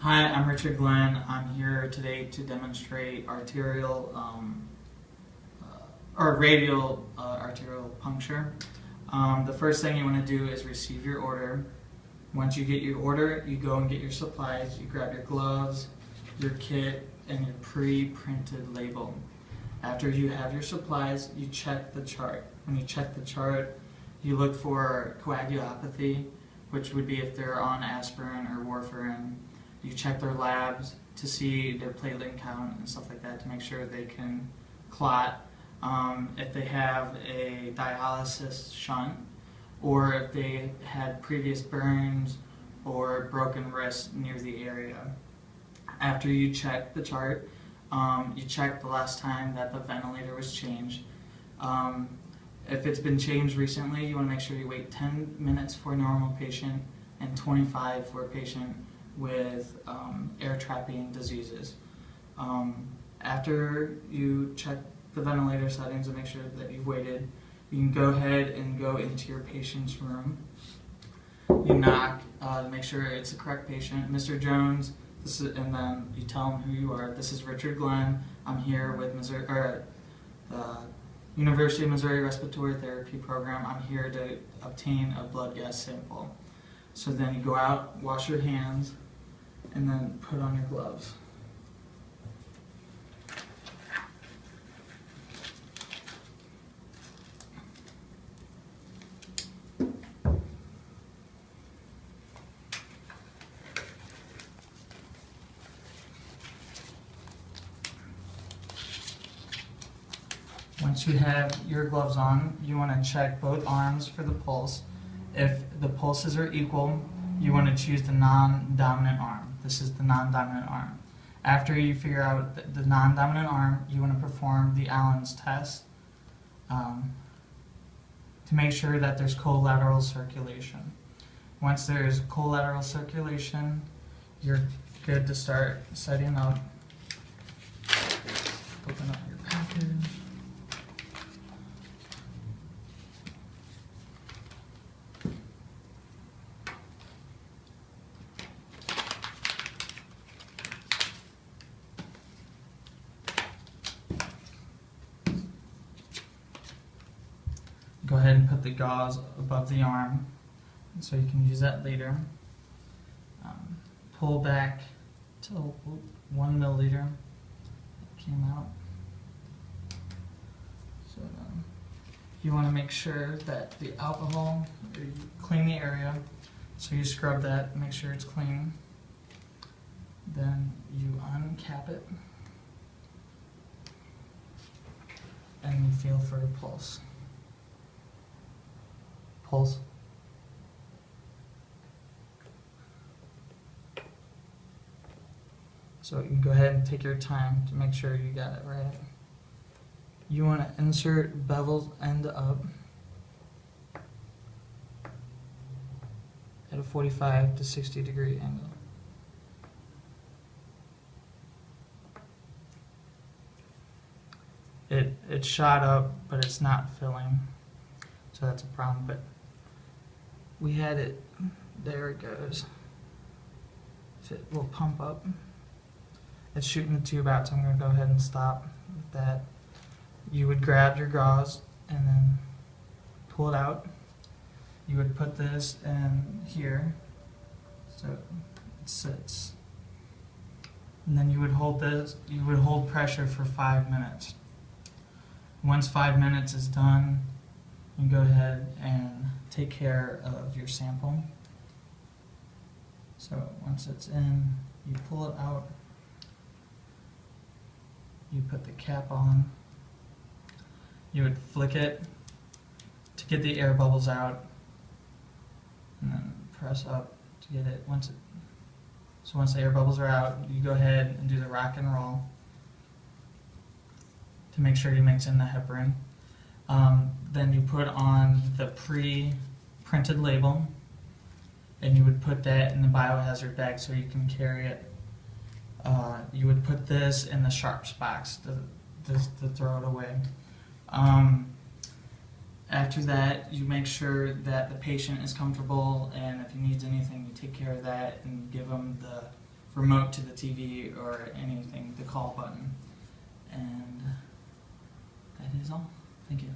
Hi, I'm Richard Glenn. I'm here today to demonstrate or radial arterial puncture. The first thing you want to do is receive your order. Once you get your order, you go and get your supplies. You grab your gloves, your kit, and your pre-printed label. After you have your supplies, you check the chart. When you check the chart, you look for coagulopathy, which would be if they're on aspirin or warfarin. You check their labs to see their platelet count and stuff like that to make sure they can clot. If they have a dialysis shunt, or if they had previous burns or broken wrist near the area. After you check the chart, you check the last time that the ventilator was changed. If it's been changed recently, you want to make sure you wait 10 minutes for a normal patient and 25 for a patient with air trapping diseases. After you check the ventilator settings and make sure that you've waited, you can go ahead and go into your patient's room. You knock to make sure it's the correct patient. Mr. Jones, and then you tell him who you are. This is Richard Glenn. I'm here with the University of Missouri Respiratory Therapy Program. I'm here to obtain a blood gas sample. So then you go out, wash your hands, and then put on your gloves. Once you have your gloves on, you want to check both arms for the pulse. If the pulses are equal, you want to choose the non-dominant arm. This is the non-dominant arm. After you figure out the non-dominant arm, you want to perform the Allen's test to make sure that there's collateral circulation. Once there's collateral circulation, you're good to start setting up. Open up your package. Go ahead and put the gauze above the arm so you can use that later. Pull back till 1 milliliter came out. So you want to make sure that the alcohol, or you clean the area, so you scrub that, make sure it's clean. Then you uncap it and you feel for your pulse. Pulse. So you can go ahead and take your time to make sure you got it right. You want to insert bevel end up at a 45 to 60 degree angle. It shot up, but it's not filling, so that's a problem. But we had it, there it goes. It will pump up. It's shooting the tube out, so I'm going to go ahead and stop with that. You would grab your gauze and then pull it out. You would put this in here, so it sits. And then you would hold this, you would hold pressure for 5 minutes. Once 5 minutes is done, you go ahead and take care of your sample. So once it's in, you pull it out, you put the cap on, you would flick it to get the air bubbles out, and then press up to get it. So once the air bubbles are out, you go ahead and do the rock and roll to make sure you mix in the heparin. Then you put on the pre-printed label, and you would put that in the biohazard bag so you can carry it. You would put this in the sharps box to throw it away. After that, you make sure that the patient is comfortable, and if he needs anything, you take care of that and give him the remote to the TV or anything, the call button. And that is all. Thank you.